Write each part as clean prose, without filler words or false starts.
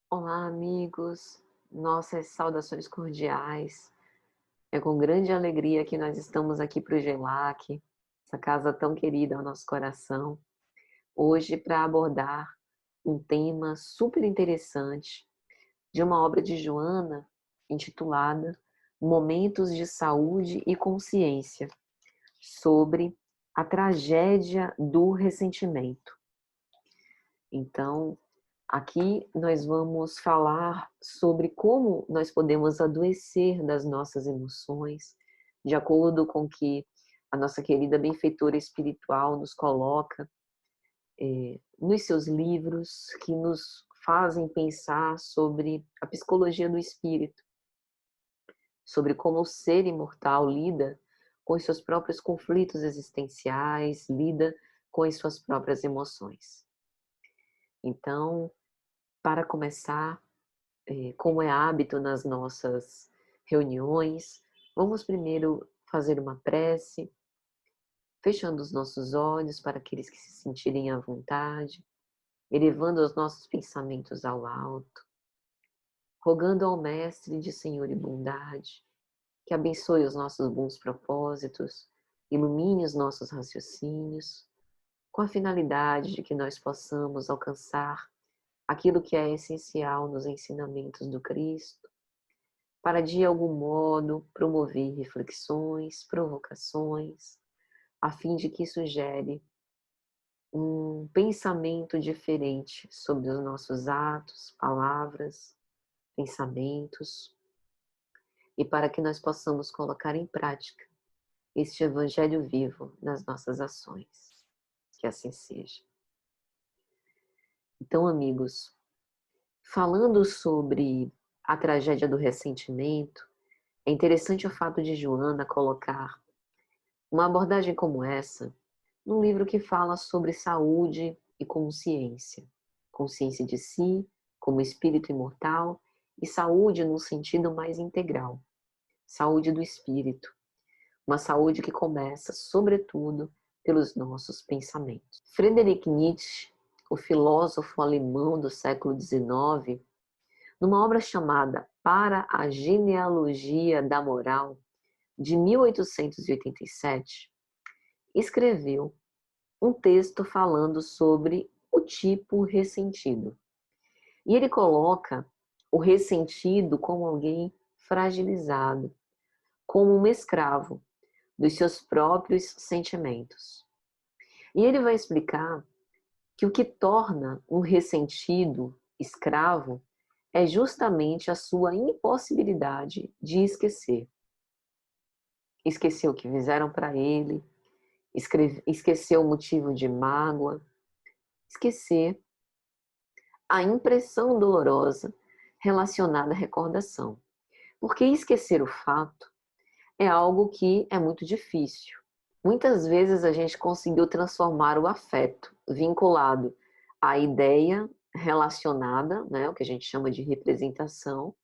Olá, amigos. Nossas saudações cordiais. É com grande alegria que nós estamos aqui para o GELAC, essa casa tão querida ao nosso coração, hoje para abordar um tema super interessante de uma obra de Joana intitulada Momentos de Saúde e Consciência, sobre a tragédia do ressentimento. Então, aqui nós vamos falar sobre como nós podemos adoecer das nossas emoções, de acordo com que a nossa querida benfeitora espiritual nos coloca nos seus livros, que nos fazem pensar sobre a psicologia do espírito, sobre como o ser imortal lida com os seus próprios conflitos existenciais, lida com as suas próprias emoções. Então, para começar, como é hábito nas nossas reuniões, vamos primeiro fazer uma prece, fechando os nossos olhos para aqueles que se sentirem à vontade, elevando os nossos pensamentos ao alto, rogando ao Mestre de Senhor e bondade, que abençoe os nossos bons propósitos, ilumine os nossos raciocínios, com a finalidade de que nós possamos alcançar aquilo que é essencial nos ensinamentos do Cristo, para de algum modo promover reflexões, provocações, a fim de que isso gere um pensamento diferente sobre os nossos atos, palavras, pensamentos, e para que nós possamos colocar em prática este Evangelho vivo nas nossas ações. Que assim seja. Então, amigos, falando sobre a tragédia do ressentimento, é interessante o fato de Joana colocar uma abordagem como essa num livro que fala sobre saúde e consciência. Consciência de si, como espírito imortal, e saúde no sentido mais integral. Saúde do espírito. Uma saúde que começa, sobretudo, pelos nossos pensamentos. Friedrich Nietzsche, o filósofo alemão do século XIX, numa obra chamada Para a Genealogia da Moral, de 1887, escreveu um texto falando sobre o tipo ressentido. E ele coloca o ressentido como alguém fragilizado, como um escravo dos seus próprios sentimentos. E ele vai explicar que o que torna um ressentido escravo é justamente a sua impossibilidade de esquecer. Esquecer o que fizeram para ele, esquecer o motivo de mágoa, esquecer a impressão dolorosa relacionada à recordação. Porque esquecer o fato é algo que é muito difícil. Muitas vezes a gente conseguiu transformar o afeto vinculado à ideia relacionada, né, o que a gente chama de representação,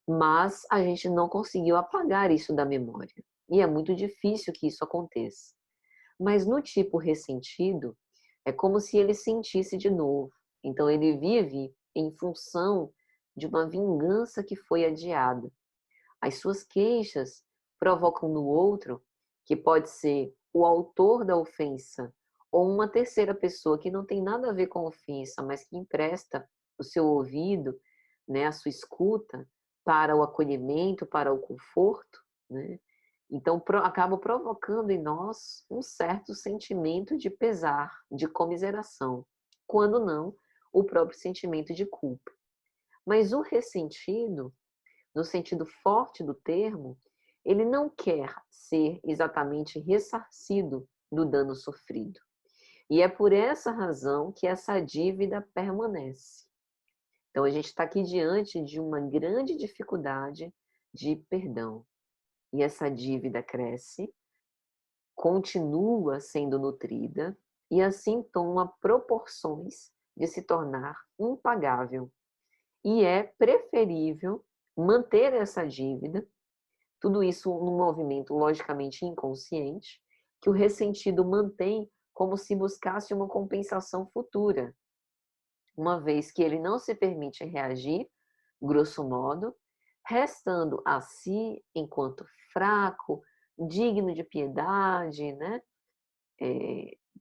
mas a gente não conseguiu apagar isso da memória. E é muito difícil que isso aconteça. Mas no tipo ressentido, é como se ele sentisse de novo. Então ele vive em função de uma vingança que foi adiada. As suas queixas provocam no outro, que pode ser o autor da ofensa ou uma terceira pessoa que não tem nada a ver com a ofensa, mas que empresta o seu ouvido, né, a sua escuta para o acolhimento, para o conforto, né? Então acaba provocando em nós um certo sentimento de pesar, de comiseração, quando não o próprio sentimento de culpa. Mas o ressentido, no sentido forte do termo, ele não quer ser exatamente ressarcido do dano sofrido. E é por essa razão que essa dívida permanece. Então a gente está aqui diante de uma grande dificuldade de perdão. E essa dívida cresce, continua sendo nutrida e assim toma proporções de se tornar impagável. E é preferível manter essa dívida, tudo isso num movimento logicamente inconsciente, que o ressentido mantém como se buscasse uma compensação futura. uma vez que ele não se permite reagir, grosso modo, restando a si enquanto fraco, digno de piedade, né?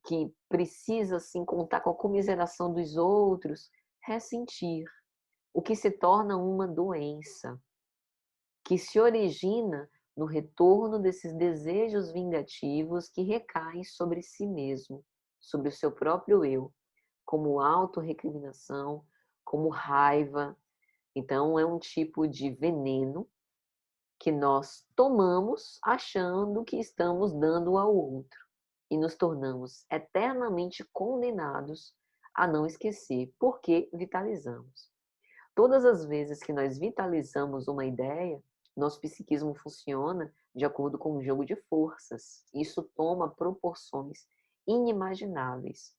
Que precisa sim contar com a comiseração dos outros, ressentir, o que se torna uma doença, que se origina no retorno desses desejos vingativos que recaem sobre si mesmo, sobre o seu próprio eu, como autorrecriminação, como raiva. Então, é um tipo de veneno que nós tomamos achando que estamos dando ao outro e nos tornamos eternamente condenados a não esquecer, porque vitalizamos. Todas as vezes que nós vitalizamos uma ideia, nosso psiquismo funciona de acordo com um jogo de forças. Isso toma proporções inimagináveis.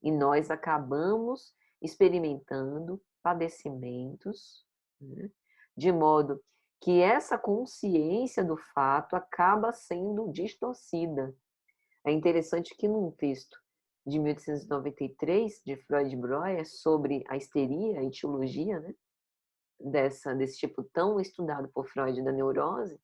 E nós acabamos experimentando padecimentos, né? De modo que essa consciência do fato acaba sendo distorcida. É interessante que num texto de 1893, de Freud e Breuer, sobre a histeria, a etiologia, né, desse tipo tão estudado por Freud da neurose,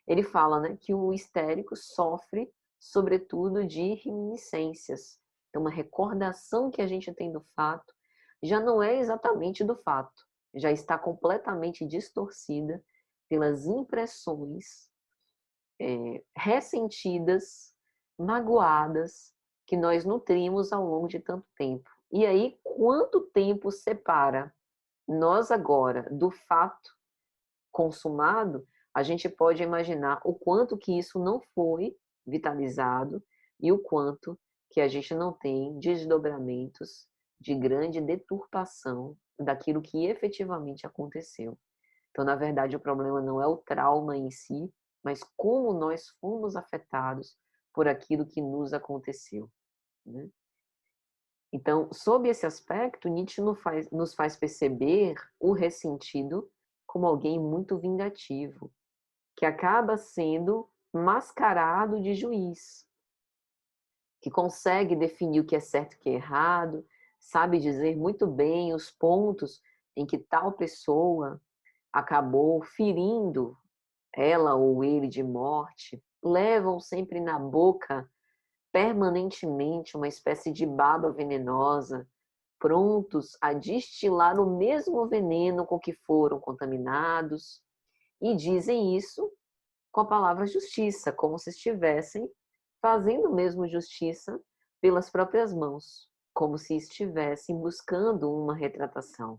ele fala, né, que o histérico sofre, sobretudo, de reminiscências. Então, uma recordação que a gente tem do fato já não é exatamente do fato, já está completamente distorcida pelas impressões ressentidas, magoadas, que nós nutrimos ao longo de tanto tempo. E aí, quanto tempo separa nós agora do fato consumado, a gente pode imaginar o quanto que isso não foi vitalizado e o quanto que a gente não tem desdobramentos de grande deturpação daquilo que efetivamente aconteceu. Então, na verdade, o problema não é o trauma em si, mas como nós fomos afetados por aquilo que nos aconteceu, né? Então, sob esse aspecto, Nietzsche nos faz perceber o ressentido como alguém muito vingativo, que acaba sendo mascarado de juiz, que consegue definir o que é certo e o que é errado, sabe dizer muito bem os pontos em que tal pessoa acabou ferindo ela ou ele de morte, levam sempre na boca permanentemente uma espécie de baba venenosa, prontos a destilar o mesmo veneno com que foram contaminados, e dizem isso com a palavra justiça, como se estivessem fazendo mesmo justiça pelas próprias mãos, como se estivessem buscando uma retratação,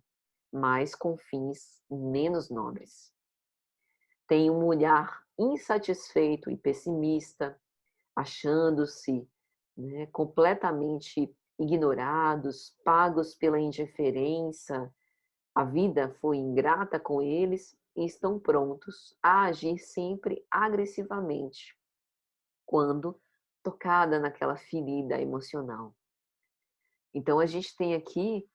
mas com fins menos nobres. Tem um olhar insatisfeito e pessimista, achando-se, né, completamente ignorados, pagos pela indiferença, a vida foi ingrata com eles e estão prontos a agir sempre agressivamente quando tocada naquela ferida emocional. Então a gente tem aqui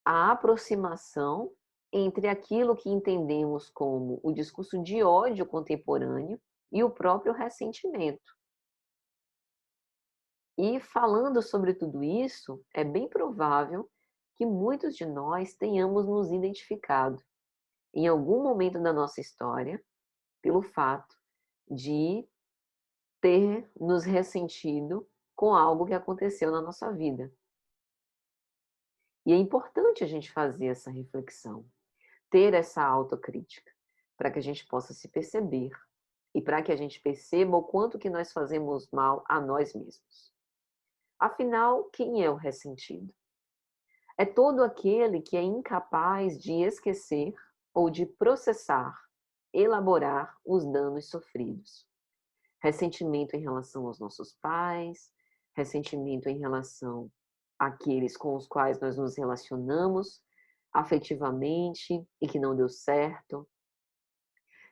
a aproximação entre aquilo que entendemos como o discurso de ódio contemporâneo e o próprio ressentimento. E falando sobre tudo isso, é bem provável que muitos de nós tenhamos nos identificado em algum momento da nossa história pelo fato de ter nos ressentido com algo que aconteceu na nossa vida. E é importante a gente fazer essa reflexão, ter essa autocrítica, para que a gente possa se perceber e para que a gente perceba o quanto que nós fazemos mal a nós mesmos. Afinal, quem é o ressentido? É todo aquele que é incapaz de esquecer ou de processar, elaborar os danos sofridos. Ressentimento em relação aos nossos pais, ressentimento em relação àqueles com os quais nós nos relacionamos afetivamente e que não deu certo,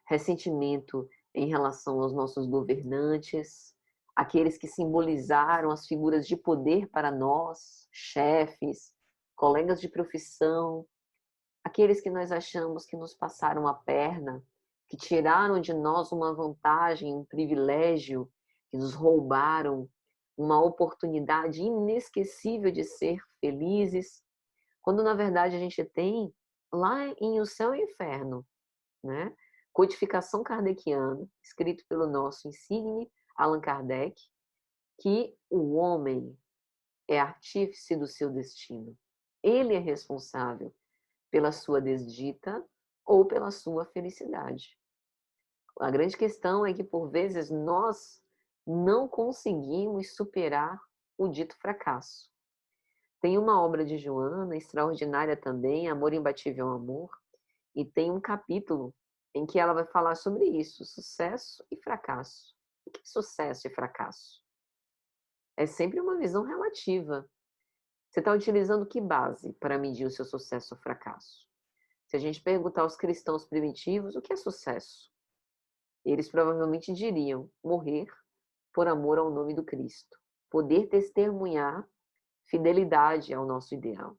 ressentimento em relação aos nossos governantes, aqueles que simbolizaram as figuras de poder para nós, chefes, colegas de profissão, aqueles que nós achamos que nos passaram a perna, que tiraram de nós uma vantagem, um privilégio, que nos roubaram uma oportunidade inesquecível de ser felizes, quando na verdade a gente tem lá em O Céu e o Inferno, né, codificação kardeciana, escrito pelo nosso insigne Allan Kardec, que o homem é artífice do seu destino. Ele é responsável pela sua desdita ou pela sua felicidade. A grande questão é que, por vezes, nós não conseguimos superar o dito fracasso. Tem uma obra de Joana, extraordinária também, Amor Imbatível Amor, e tem um capítulo em que ela vai falar sobre isso, sucesso e fracasso. O que é sucesso e fracasso? É sempre uma visão relativa. Você está utilizando que base para medir o seu sucesso ou fracasso? Se a gente perguntar aos cristãos primitivos o que é sucesso, eles provavelmente diriam morrer por amor ao nome do Cristo, poder testemunhar fidelidade ao nosso ideal.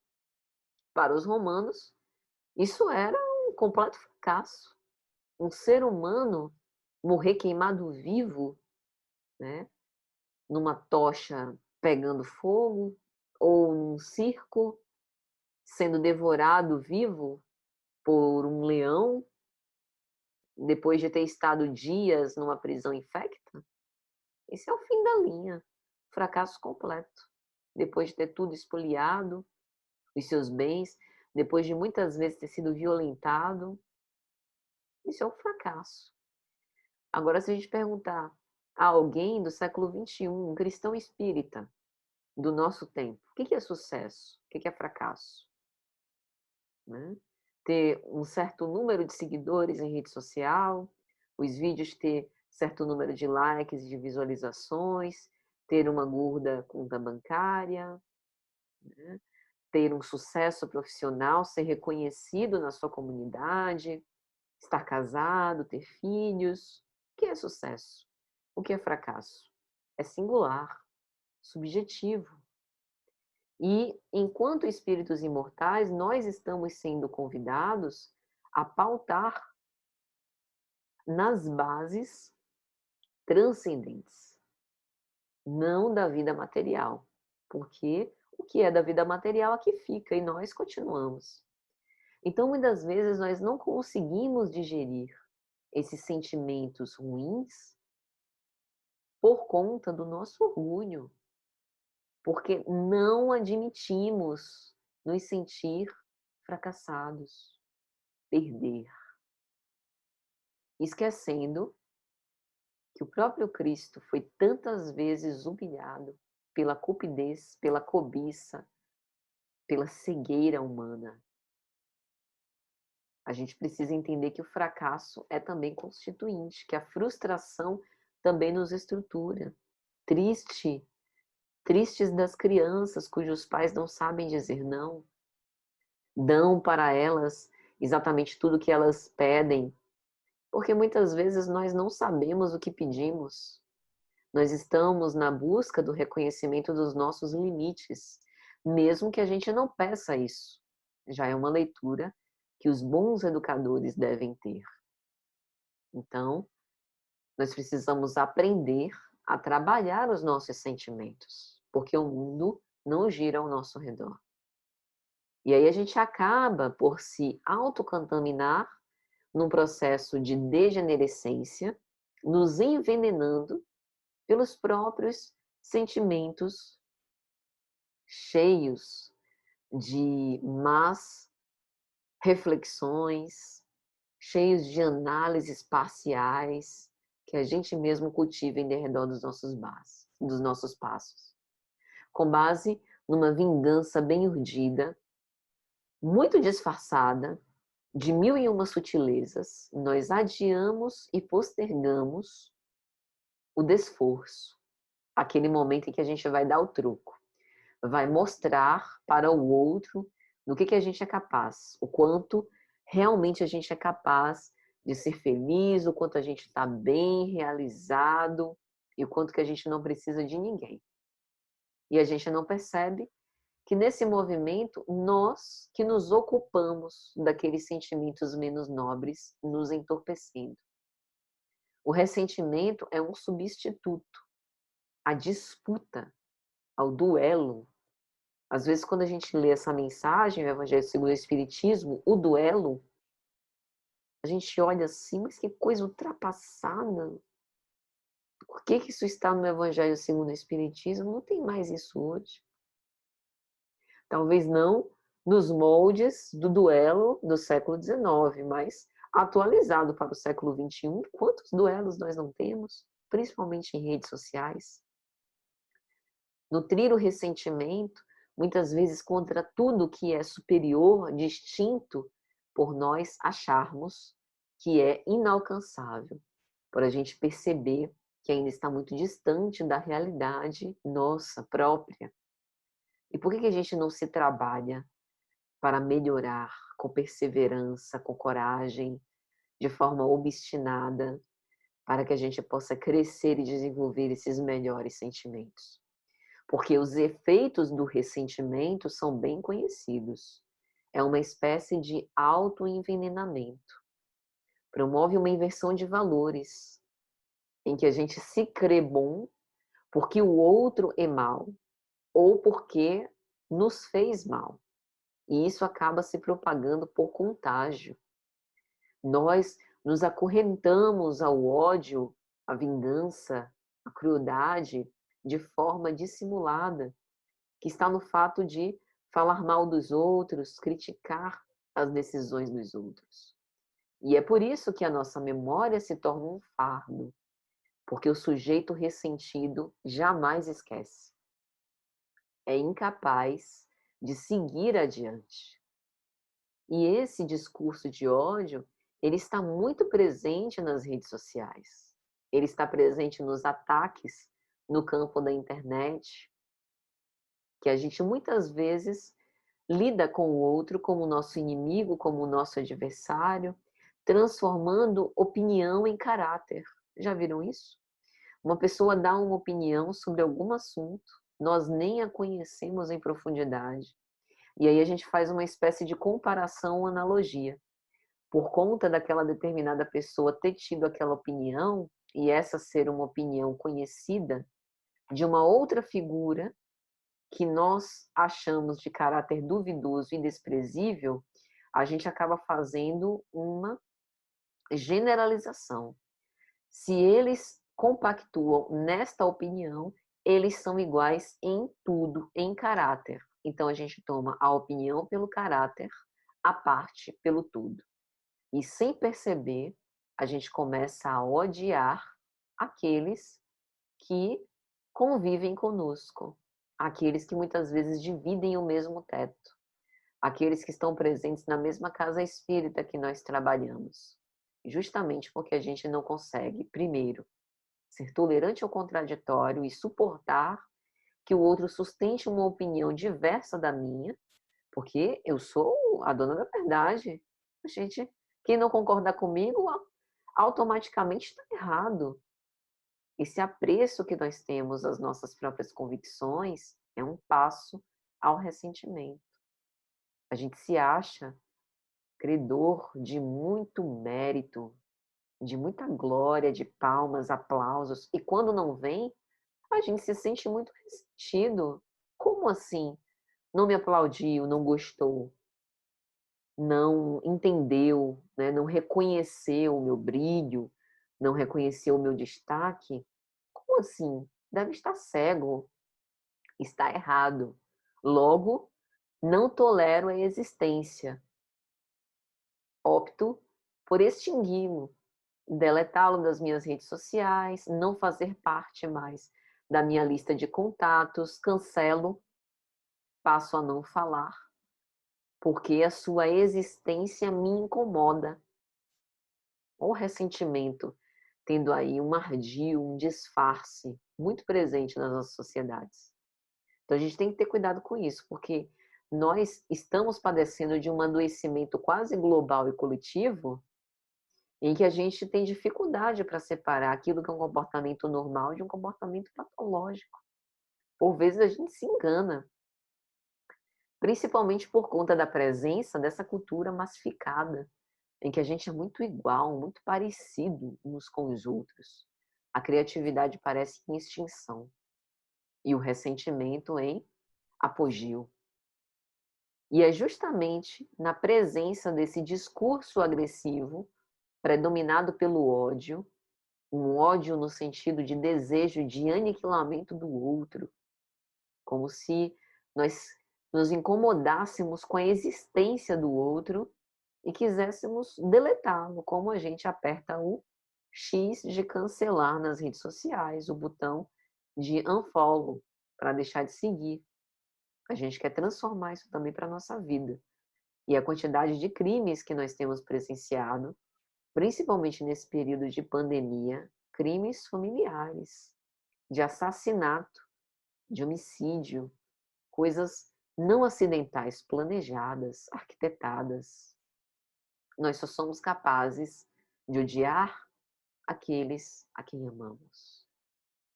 Para os romanos, isso era um completo fracasso. Um ser humano morrer queimado vivo, né, numa tocha pegando fogo, ou num circo, sendo devorado vivo por um leão, depois de ter estado dias numa prisão infecta, esse é o fim da linha, fracasso completo. Depois de ter tudo espoliado, os seus bens, depois de muitas vezes ter sido violentado, isso é um fracasso. Agora, se a gente perguntar a alguém do século XXI, um cristão espírita do nosso tempo, o que é sucesso? O que é fracasso? Né? Ter um certo número de seguidores em rede social, os vídeos ter certo número de likes, de visualizações, ter uma gorda conta bancária, né? Ter um sucesso profissional, ser reconhecido na sua comunidade, estar casado, ter filhos. O que é sucesso? O que é fracasso? É singular, subjetivo. E, enquanto espíritos imortais, nós estamos sendo convidados a pautar nas bases transcendentes, não da vida material, porque o que é da vida material aqui fica e nós continuamos. Então, muitas vezes, nós não conseguimos digerir esses sentimentos ruins por conta do nosso orgulho, porque não admitimos nos sentir fracassados, perder, esquecendo que o próprio Cristo foi tantas vezes humilhado pela cupidez, pela cobiça, pela cegueira humana. A gente precisa entender que o fracasso é também constituinte, que a frustração também nos estrutura. Tristes das crianças cujos pais não sabem dizer não, dão para elas exatamente tudo o que elas pedem, porque muitas vezes nós não sabemos o que pedimos. Nós estamos na busca do reconhecimento dos nossos limites, mesmo que a gente não peça isso. Já é uma leitura que os bons educadores devem ter. Então, nós precisamos aprender a trabalhar os nossos sentimentos, porque o mundo não gira ao nosso redor. E aí a gente acaba por se autocontaminar num processo de degenerescência, nos envenenando pelos próprios sentimentos cheios de más reflexões, cheios de análises parciais que a gente mesmo cultiva em derredor dos nossos passos, com base numa vingança bem urdida, muito disfarçada, de mil e uma sutilezas, nós adiamos e postergamos o desforço, aquele momento em que a gente vai dar o troco, vai mostrar para o outro do que a gente é capaz, o quanto realmente a gente é capaz de ser feliz, o quanto a gente está bem realizado e o quanto que a gente não precisa de ninguém. E a gente não percebe que nesse movimento, nós que nos ocupamos daqueles sentimentos menos nobres, nos entorpecendo. O ressentimento é um substituto à disputa, ao duelo, Às vezes, quando a gente lê essa mensagem, o Evangelho segundo o Espiritismo, o duelo, a gente olha assim, mas que coisa ultrapassada. Por que que isso está no Evangelho segundo o Espiritismo? Não tem mais isso hoje. Talvez não nos moldes do duelo do século XIX, mas atualizado para o século XXI, quantos duelos nós não temos, principalmente em redes sociais? Nutrir o ressentimento, muitas vezes contra tudo que é superior, distinto, por nós acharmos que é inalcançável, por a gente perceber que ainda está muito distante da realidade nossa própria. E por que que a gente não se trabalha para melhorar com perseverança, com coragem, de forma obstinada, para que a gente possa crescer e desenvolver esses melhores sentimentos? Porque os efeitos do ressentimento são bem conhecidos. É uma espécie de autoenvenenamento. Promove uma inversão de valores, em que a gente se crê bom porque o outro é mal, ou porque nos fez mal. E isso acaba se propagando por contágio. Nós nos acorrentamos ao ódio, à vingança, à crueldade, de forma dissimulada, que está no fato de falar mal dos outros, criticar as decisões dos outros. E é por isso que a nossa memória se torna um fardo, porque o sujeito ressentido jamais esquece. É incapaz de seguir adiante. E esse discurso de ódio, ele está muito presente nas redes sociais. Ele está presente nos ataques no campo da internet, que a gente muitas vezes lida com o outro como nosso inimigo, como nosso adversário, transformando opinião em caráter. Já viram isso? Uma pessoa dá uma opinião sobre algum assunto, nós nem a conhecemos em profundidade, e aí a gente faz uma espécie de comparação, analogia. Por conta daquela determinada pessoa ter tido aquela opinião, e essa ser uma opinião conhecida de uma outra figura que nós achamos de caráter duvidoso e desprezível, a gente acaba fazendo uma generalização. Se eles compactuam nesta opinião, eles são iguais em tudo, em caráter. Então a gente toma a opinião pelo caráter, a parte pelo tudo. E sem perceber, a gente começa a odiar aqueles que convivem conosco, aqueles que muitas vezes dividem o mesmo teto, aqueles que estão presentes na mesma casa espírita que nós trabalhamos. Justamente porque a gente não consegue, primeiro, ser tolerante ao contraditório e suportar que o outro sustente uma opinião diversa da minha, porque eu sou a dona da verdade. Gente, quem não concordar comigo automaticamente está errado. Esse apreço que nós temos às nossas próprias convicções é um passo ao ressentimento. A gente se acha credor de muito mérito, de muita glória, de palmas, aplausos, e quando não vem, a gente se sente muito ressentido. Como assim? Não me aplaudiu, não gostou, não entendeu, né? Não reconheceu o meu brilho, não reconheceu o meu destaque? Como assim? Deve estar cego, está errado. Logo, não tolero a existência. Opto por extingui-lo, deletá-lo das minhas redes sociais, não fazer parte mais da minha lista de contatos, cancelo, passo a não falar, porque a sua existência me incomoda. O ressentimento tendo aí um ardil, um disfarce muito presente nas nossas sociedades. Então a gente tem que ter cuidado com isso, porque nós estamos padecendo de um adoecimento quase global e coletivo, em que a gente tem dificuldade para separar aquilo que é um comportamento normal de um comportamento patológico. Por vezes a gente se engana, principalmente por conta da presença dessa cultura massificada, em que a gente é muito igual, muito parecido uns com os outros. A criatividade parece em extinção e o ressentimento em apogeu. E é justamente na presença desse discurso agressivo, predominado pelo ódio, um ódio no sentido de desejo de aniquilamento do outro, como se nós nos incomodássemos com a existência do outro e quiséssemos deletá-lo, como a gente aperta o X de cancelar nas redes sociais, o botão de unfollow para deixar de seguir. A gente quer transformar isso também para a nossa vida. E a quantidade de crimes que nós temos presenciado, principalmente nesse período de pandemia, crimes familiares, de assassinato, de homicídio, coisas não acidentais, planejadas, arquitetadas. Nós só somos capazes de odiar aqueles a quem amamos.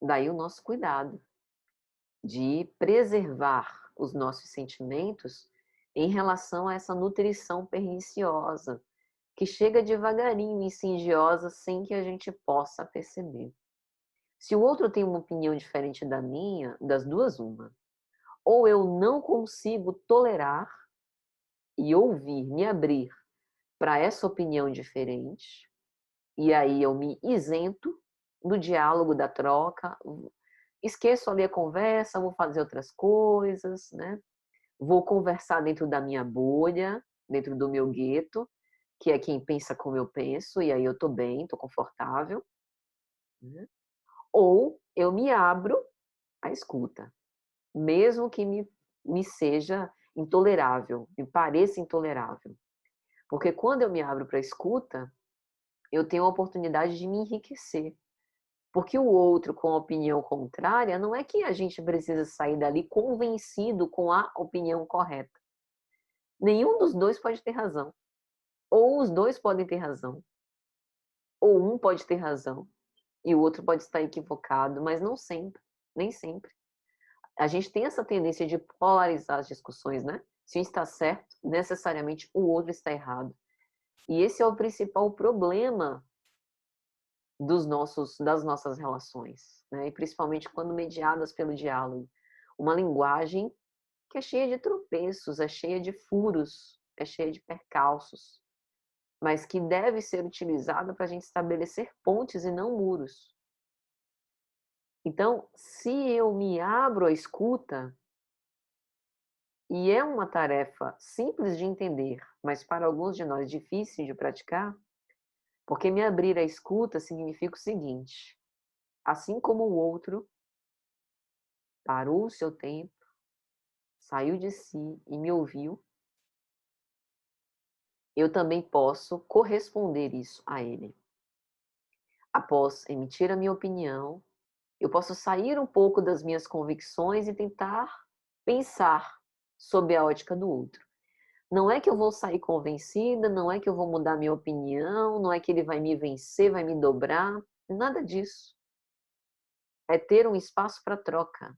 Daí o nosso cuidado de preservar os nossos sentimentos em relação a essa nutrição perniciosa, que chega devagarinho, insidiosa, sem que a gente possa perceber. Se o outro tem uma opinião diferente da minha, das duas, uma. Ou eu não consigo tolerar e ouvir, me abrir para essa opinião diferente, e aí eu me isento do diálogo, da troca, esqueço ali a conversa, vou fazer outras coisas, né? Vou conversar dentro da minha bolha, dentro do meu gueto, que é quem pensa como eu penso, e aí eu tô bem, tô confortável, né? Ou eu me abro à escuta, mesmo que me seja intolerável, me pareça intolerável. Porque quando eu me abro para a escuta, eu tenho a oportunidade de me enriquecer. Porque o outro com a opinião contrária, não é que a gente precisa sair dali convencido com a opinião correta. Nenhum dos dois pode ter razão. Ou os dois podem ter razão, ou um pode ter razão e o outro pode estar equivocado, mas não sempre, nem sempre. A gente tem essa tendência de polarizar as discussões, né? Se um está certo, necessariamente o outro está errado. E esse é o principal problema das nossas relações, né? E principalmente quando mediadas pelo diálogo. Uma linguagem que é cheia de tropeços, é cheia de furos, é cheia de percalços, mas que deve ser utilizada para a gente estabelecer pontes e não muros. Então, se eu me abro à escuta, e é uma tarefa simples de entender, mas para alguns de nós difícil de praticar, porque me abrir à escuta significa o seguinte: assim como o outro parou o seu tempo, saiu de si e me ouviu, eu também posso corresponder isso a ele. Após emitir a minha opinião, eu posso sair um pouco das minhas convicções e tentar pensar sob a ótica do outro. Não é que eu vou sair convencida, não é que eu vou mudar minha opinião, não é que ele vai me vencer, vai me dobrar, nada disso. É ter um espaço para troca.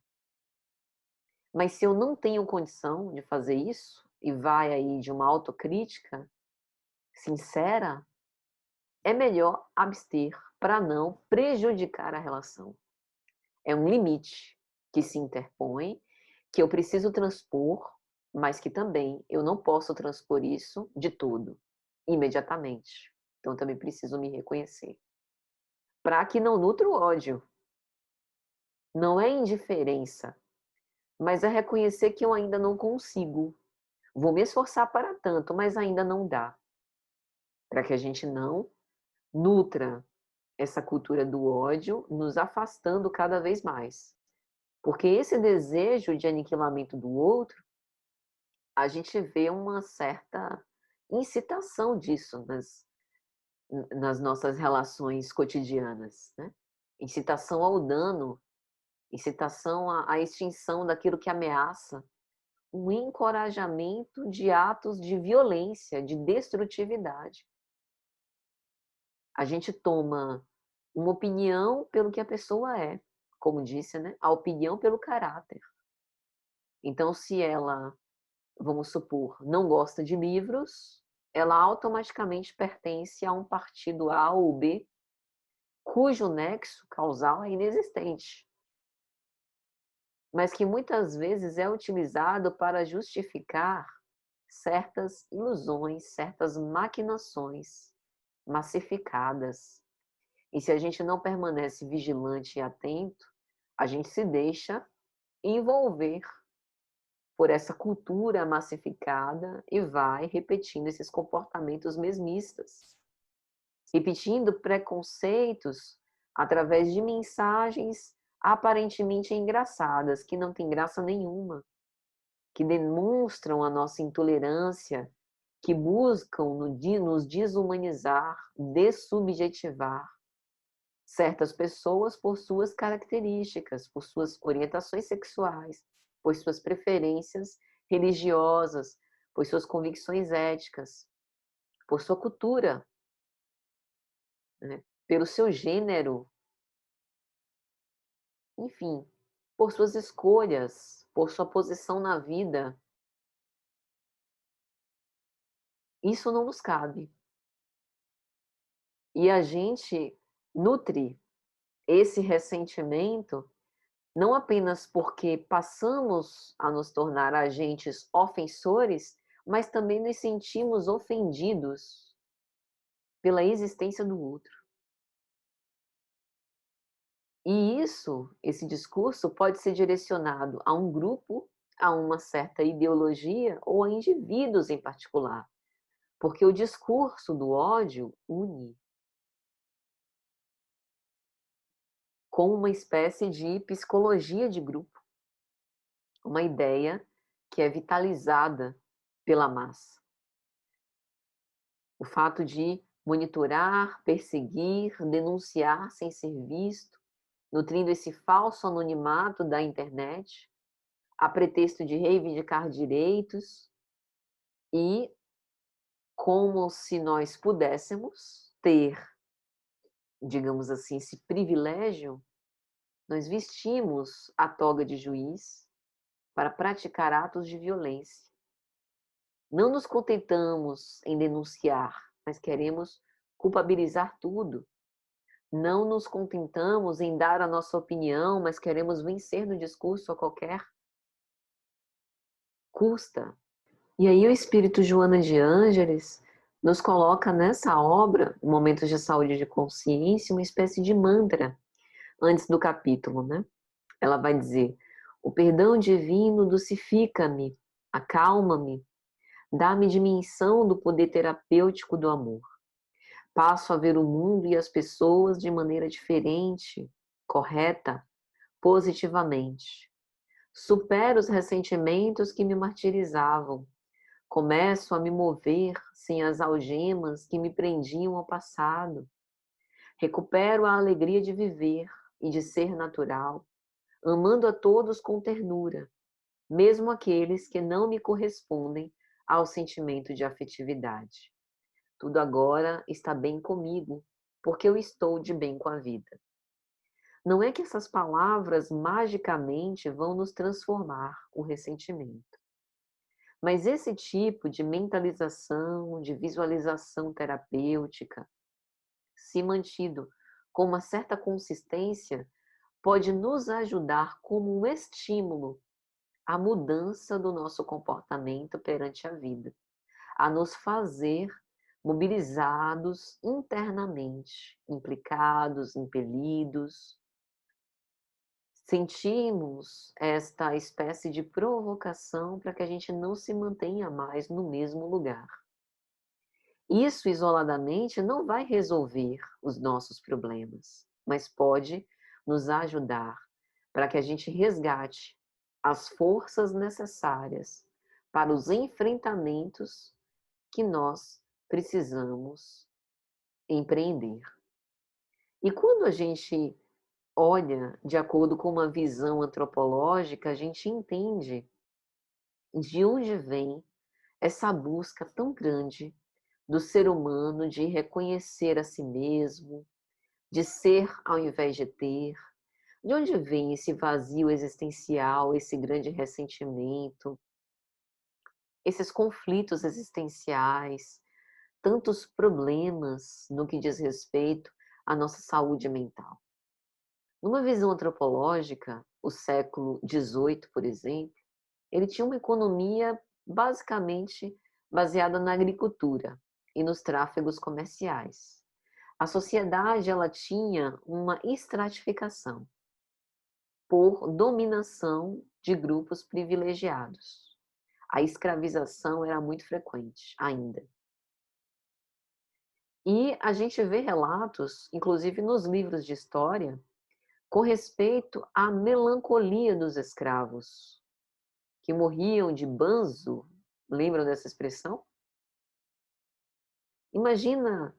Mas se eu não tenho condição de fazer isso, e vai aí de uma autocrítica sincera, é melhor abster para não prejudicar a relação. É um limite que se interpõe, que eu preciso transpor, mas que também eu não posso transpor isso de todo, imediatamente. Então também preciso me reconhecer. Para que não nutra o ódio. Não é indiferença, mas é reconhecer que eu ainda não consigo. Vou me esforçar para tanto, mas ainda não dá. Para que a gente não nutra essa cultura do ódio, nos afastando cada vez mais. Porque esse desejo de aniquilamento do outro, a gente vê uma certa incitação disso nas nossas relações cotidianas, né? Incitação ao dano, incitação à extinção daquilo que ameaça, um encorajamento de atos de violência, de destrutividade. A gente toma uma opinião pelo que a pessoa é, como disse, né? A opinião pelo caráter. Então, se ela, vamos supor, não gosta de livros, ela automaticamente pertence a um partido A ou B, cujo nexo causal é inexistente, mas que muitas vezes é utilizado para justificar certas ilusões, certas maquinações massificadas. E se a gente não permanece vigilante e atento, a gente se deixa envolver por essa cultura massificada e vai repetindo esses comportamentos mesmistas, repetindo preconceitos através de mensagens aparentemente engraçadas, que não têm graça nenhuma, que demonstram a nossa intolerância, que buscam nos desumanizar, dessubjetivar certas pessoas por suas características, por suas orientações sexuais, por suas preferências religiosas, por suas convicções éticas, por sua cultura, né? Pelo seu gênero, enfim, por suas escolhas, por sua posição na vida. Isso não nos cabe. E a gente nutre esse ressentimento não apenas porque passamos a nos tornar agentes ofensores, mas também nos sentimos ofendidos pela existência do outro. E esse discurso pode ser direcionado a um grupo, a uma certa ideologia ou a indivíduos em particular, porque o discurso do ódio une com uma espécie de psicologia de grupo, uma ideia que é vitalizada pela massa. O fato de monitorar, perseguir, denunciar sem ser visto, nutrindo esse falso anonimato da internet, a pretexto de reivindicar direitos e como se nós pudéssemos ter, digamos assim, esse privilégio, nós vestimos a toga de juiz para praticar atos de violência. Não nos contentamos em denunciar, mas queremos culpabilizar tudo. Não nos contentamos em dar a nossa opinião, mas queremos vencer no discurso a qualquer custa. E aí o espírito Joana de Ângeles nos coloca nessa obra, Momentos de Saúde e de Consciência, uma espécie de mantra antes do capítulo, né? Ela vai dizer: o perdão divino dulcifica-me, acalma-me, dá-me dimensão do poder terapêutico do amor. Passo a ver o mundo e as pessoas de maneira diferente, correta, positivamente. Supero os ressentimentos que me martirizavam. Começo a me mover sem as algemas que me prendiam ao passado. Recupero a alegria de viver e de ser natural, amando a todos com ternura, mesmo aqueles que não me correspondem ao sentimento de afetividade. Tudo agora está bem comigo, porque eu estou de bem com a vida. Não é que essas palavras magicamente vão nos transformar o ressentimento. Mas esse tipo de mentalização, de visualização terapêutica, se mantido com uma certa consistência, pode nos ajudar como um estímulo à mudança do nosso comportamento perante a vida, a nos fazer mobilizados internamente, implicados, impelidos. Sentimos esta espécie de provocação para que a gente não se mantenha mais no mesmo lugar. Isso isoladamente não vai resolver os nossos problemas, mas pode nos ajudar para que a gente resgate as forças necessárias para os enfrentamentos que nós precisamos empreender. E quando a gente olha de acordo com uma visão antropológica, a gente entende de onde vem essa busca tão grande do ser humano de reconhecer a si mesmo, de ser ao invés de ter. De onde vem esse vazio existencial, esse grande ressentimento, esses conflitos existenciais, tantos problemas no que diz respeito à nossa saúde mental? Numa visão antropológica, o século XVIII, por exemplo, ele tinha uma economia basicamente baseada na agricultura e nos tráfegos comerciais. A sociedade ela tinha uma estratificação por dominação de grupos privilegiados. A escravização era muito frequente ainda. E a gente vê relatos, inclusive nos livros de história, com respeito à melancolia dos escravos, que morriam de banzo. Lembram dessa expressão? Imagina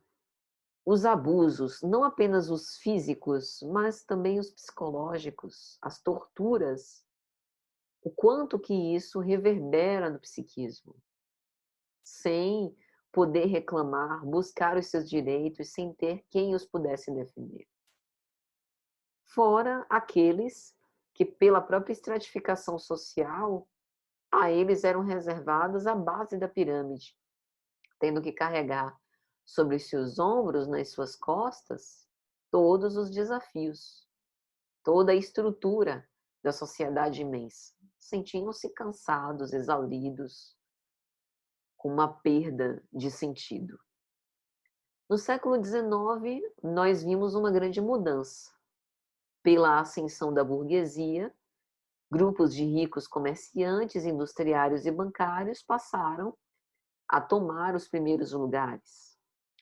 os abusos, não apenas os físicos, mas também os psicológicos, as torturas, o quanto que isso reverbera no psiquismo, sem poder reclamar, buscar os seus direitos, sem ter quem os pudesse defender. Fora aqueles que, pela própria estratificação social, a eles eram reservadas a base da pirâmide, tendo que carregar sobre os seus ombros, nas suas costas, todos os desafios, toda a estrutura da sociedade imensa. Sentiam-se cansados, exauridos, com uma perda de sentido. No século XIX, nós vimos uma grande mudança. Pela ascensão da burguesia, grupos de ricos comerciantes, industriários e bancários passaram a tomar os primeiros lugares.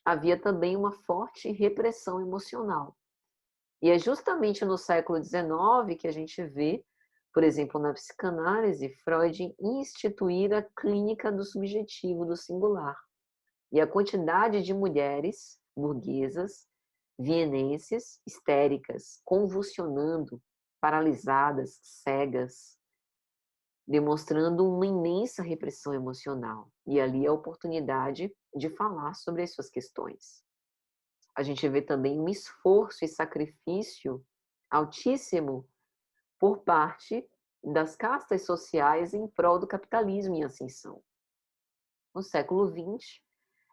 Havia também uma forte repressão emocional. E é justamente no século XIX que a gente vê, por exemplo, na psicanálise, Freud instituir a clínica do subjetivo, do singular. E a quantidade de mulheres burguesas, vienenses, histéricas, convulsionando, paralisadas, cegas, demonstrando uma imensa repressão emocional. E ali a oportunidade de falar sobre as suas questões. A gente vê também um esforço e sacrifício altíssimo por parte das castas sociais em prol do capitalismo em ascensão. No século XX,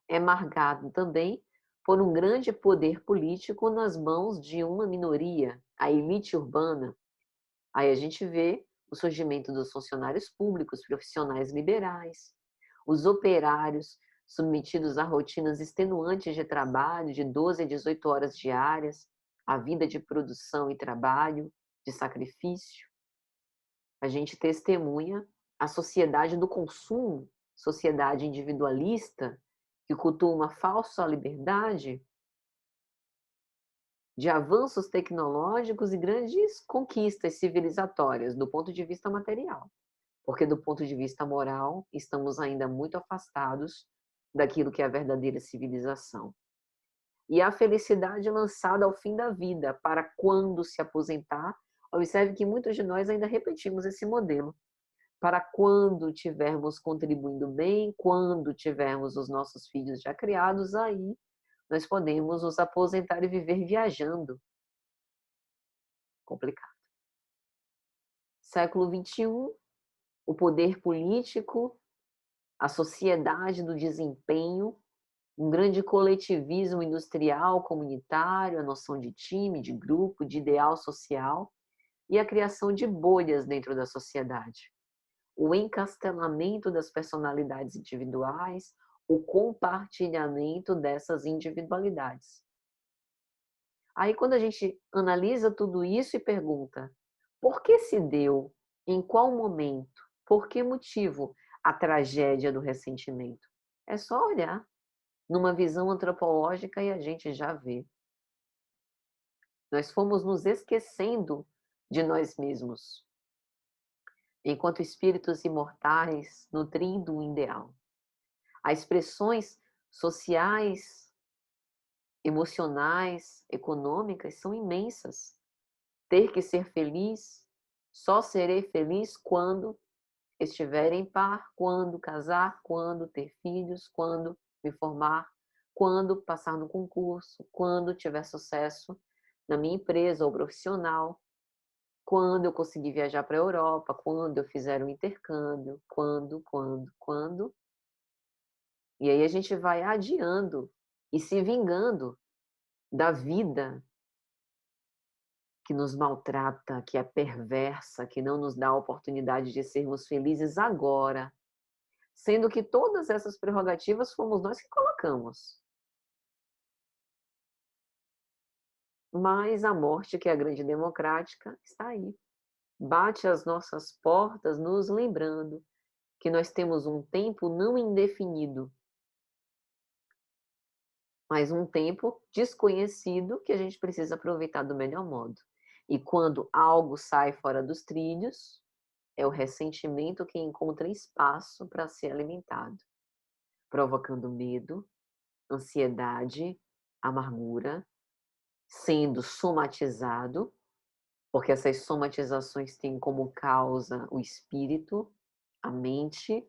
é marcado também por um grande poder político nas mãos de uma minoria, a elite urbana. Aí a gente vê o surgimento dos funcionários públicos, profissionais liberais, os operários submetidos a rotinas extenuantes de trabalho de 12 a 18 horas diárias, a vida de produção e trabalho, de sacrifício. A gente testemunha a sociedade do consumo, sociedade individualista, que cultua uma falsa liberdade, de avanços tecnológicos e grandes conquistas civilizatórias do ponto de vista material. Porque do ponto de vista moral, estamos ainda muito afastados daquilo que é a verdadeira civilização. E a felicidade lançada ao fim da vida, para quando se aposentar, observe que muitos de nós ainda repetimos esse modelo. Para quando tivermos contribuindo bem, quando tivermos os nossos filhos já criados, aí nós podemos nos aposentar e viver viajando. Complicado. Século XXI, o poder político, a sociedade do desempenho, um grande coletivismo industrial, comunitário, a noção de time, de grupo, de ideal social e a criação de bolhas dentro da sociedade. O encastelamento das personalidades individuais, o compartilhamento dessas individualidades. Aí, quando a gente analisa tudo isso e pergunta, por que se deu, em qual momento, por que motivo a tragédia do ressentimento? É só olhar numa visão antropológica e a gente já vê. Nós fomos nos esquecendo de nós mesmos, enquanto espíritos imortais, nutrindo o ideal. As expressões sociais, emocionais, econômicas são imensas. Ter que ser feliz, só serei feliz quando estiver em par, quando casar, quando ter filhos, quando me formar, quando passar no concurso, quando tiver sucesso na minha empresa ou profissional, quando eu conseguir viajar para a Europa, quando eu fizer um intercâmbio, quando. E aí a gente vai adiando e se vingando da vida que nos maltrata, que é perversa, que não nos dá a oportunidade de sermos felizes agora. sendo que todas essas prerrogativas fomos nós que colocamos. Mas a morte, que é a grande democrática, está aí. Bate às nossas portas, nos lembrando que nós temos um tempo não indefinido, mas um tempo desconhecido que a gente precisa aproveitar do melhor modo. E quando algo sai fora dos trilhos, é o ressentimento que encontra espaço para ser alimentado, provocando medo, ansiedade, amargura, sendo somatizado, porque essas somatizações têm como causa o espírito, a mente,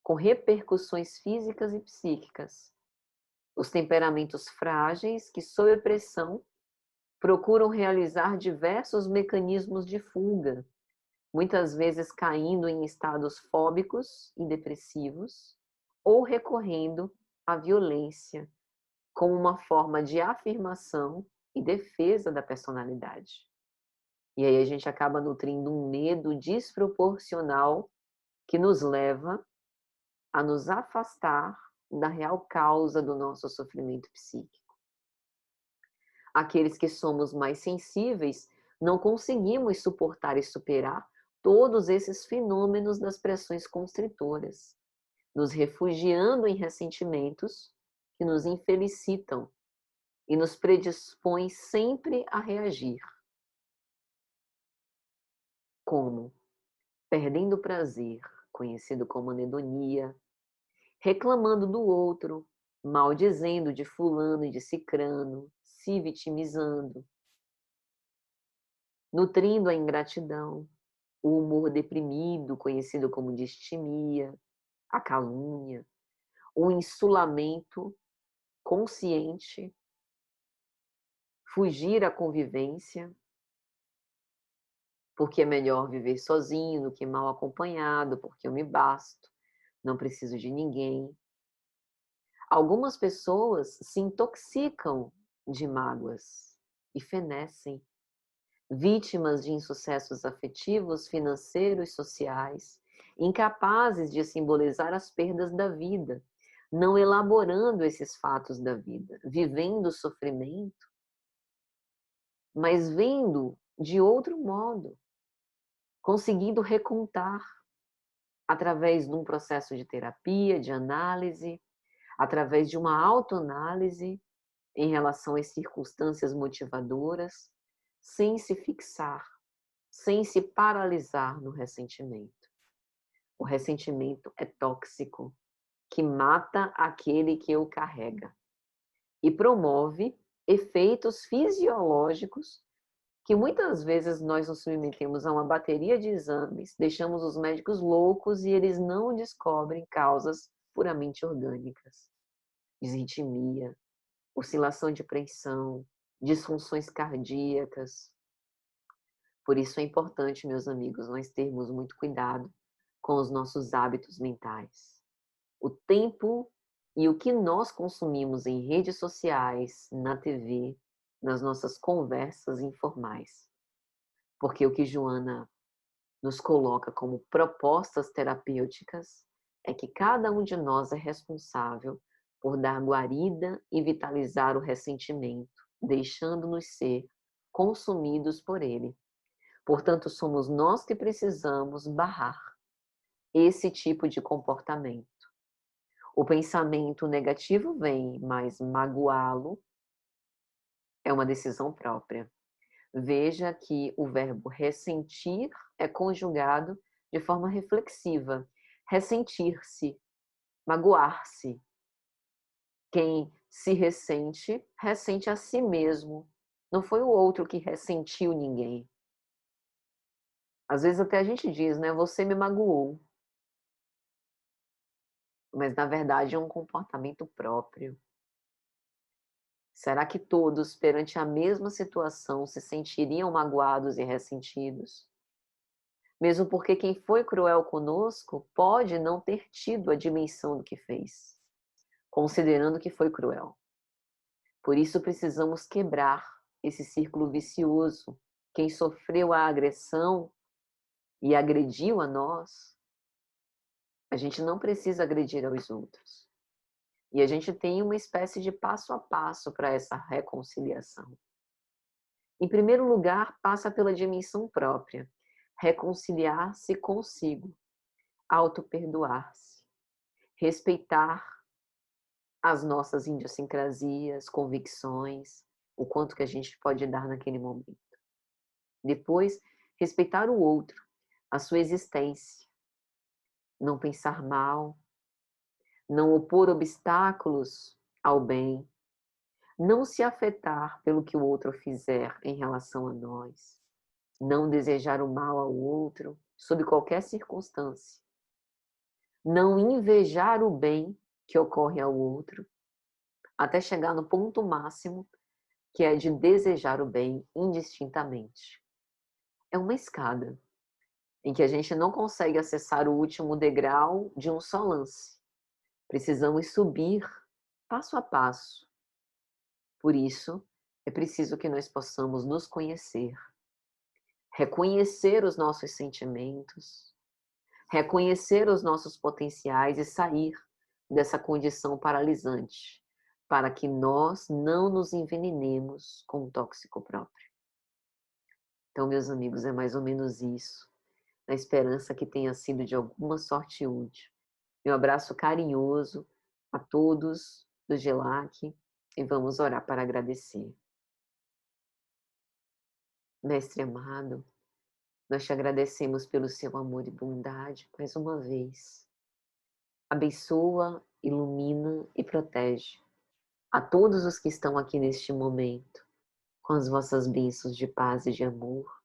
com repercussões físicas e psíquicas. Os temperamentos frágeis que, sob pressão, procuram realizar diversos mecanismos de fuga, muitas vezes caindo em estados fóbicos e depressivos, ou recorrendo à violência como uma forma de afirmação e defesa da personalidade. E aí a gente acaba nutrindo um medo desproporcional que nos leva a nos afastar da real causa do nosso sofrimento psíquico. Aqueles que somos mais sensíveis não conseguimos suportar e superar todos esses fenômenos das pressões constritoras, nos refugiando em ressentimentos que nos infelicitam e nos predispõem sempre a reagir. Como? Perdendo o prazer, conhecido como anedonia, reclamando do outro, maldizendo de fulano e de cicrano, se vitimizando, nutrindo a ingratidão, o humor deprimido, conhecido como distimia, a calúnia, o insulamento consciente, fugir à convivência, porque é melhor viver sozinho do que mal acompanhado, porque eu me basto, não preciso de ninguém. Algumas pessoas se intoxicam de mágoas e fenecem, vítimas de insucessos afetivos, financeiros, sociais, incapazes de simbolizar as perdas da vida, não elaborando esses fatos da vida, vivendo o sofrimento, mas vendo de outro modo, conseguindo recontar através de um processo de terapia, de análise, através de uma autoanálise em relação às circunstâncias motivadoras, sem se fixar, sem se paralisar no ressentimento. O ressentimento é tóxico, que mata aquele que o carrega e promove efeitos fisiológicos que muitas vezes nós nos submetemos a uma bateria de exames, deixamos os médicos loucos e eles não descobrem causas puramente orgânicas. Disritmia, oscilação de pressão, disfunções cardíacas. Por isso é importante, meus amigos, nós termos muito cuidado com os nossos hábitos mentais. O tempo e o que nós consumimos em redes sociais, na TV, nas nossas conversas informais. Porque o que Joana nos coloca como propostas terapêuticas é que cada um de nós é responsável por dar guarida e vitalizar o ressentimento, deixando-nos ser consumidos por ele. Portanto, somos nós que precisamos barrar esse tipo de comportamento. O pensamento negativo vem, mas magoá-lo é uma decisão própria. Veja que o verbo ressentir é conjugado de forma reflexiva. Ressentir-se, magoar-se. Quem se ressente, ressente a si mesmo. Não foi o outro que ressentiu ninguém. Às vezes até a gente diz, né? Você me magoou. Mas na verdade é um comportamento próprio. Será que todos, perante a mesma situação, se sentiriam magoados e ressentidos? Mesmo porque quem foi cruel conosco pode não ter tido a dimensão do que fez, considerando que foi cruel. Por isso precisamos quebrar esse círculo vicioso. Quem sofreu a agressão e agrediu a nós, A gente não precisa agredir aos outros. E a gente tem uma espécie de passo a passo para essa reconciliação. Em primeiro lugar, passa pela dimensão própria, reconciliar-se consigo, auto-perdoar-se, respeitar as nossas idiosincrasias, convicções, o quanto que a gente pode dar naquele momento. Depois, respeitar o outro, a sua existência, não pensar mal, não opor obstáculos ao bem, não se afetar pelo que o outro fizer em relação a nós, não desejar o mal ao outro sob qualquer circunstância, não invejar o bem que ocorre ao outro, até chegar no ponto máximo, que é de desejar o bem indistintamente. É uma escada em que a gente não consegue acessar o último degrau de um só lance. Precisamos subir passo a passo. Por isso, é preciso que nós possamos nos conhecer, reconhecer os nossos sentimentos, reconhecer os nossos potenciais e sair dessa condição paralisante, para que nós não nos envenenemos com o tóxico próprio. Então, meus amigos, é mais ou menos isso, na esperança que tenha sido de alguma sorte útil. Meu abraço carinhoso a todos do GELAC e vamos orar para agradecer. Mestre amado, nós te agradecemos pelo seu amor e bondade mais uma vez. Abençoa, ilumina e protege a todos os que estão aqui neste momento, com as vossas bênçãos de paz e de amor,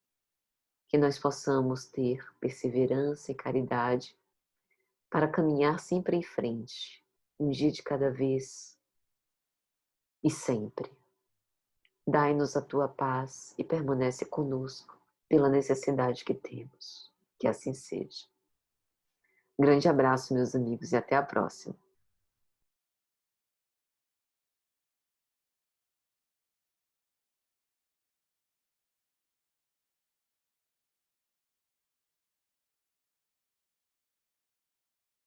que nós possamos ter perseverança e caridade para caminhar sempre em frente, um dia de cada vez e sempre. Dai-nos a tua paz e permanece conosco pela necessidade que temos. Que assim seja. Grande abraço, meus amigos, e até a próxima.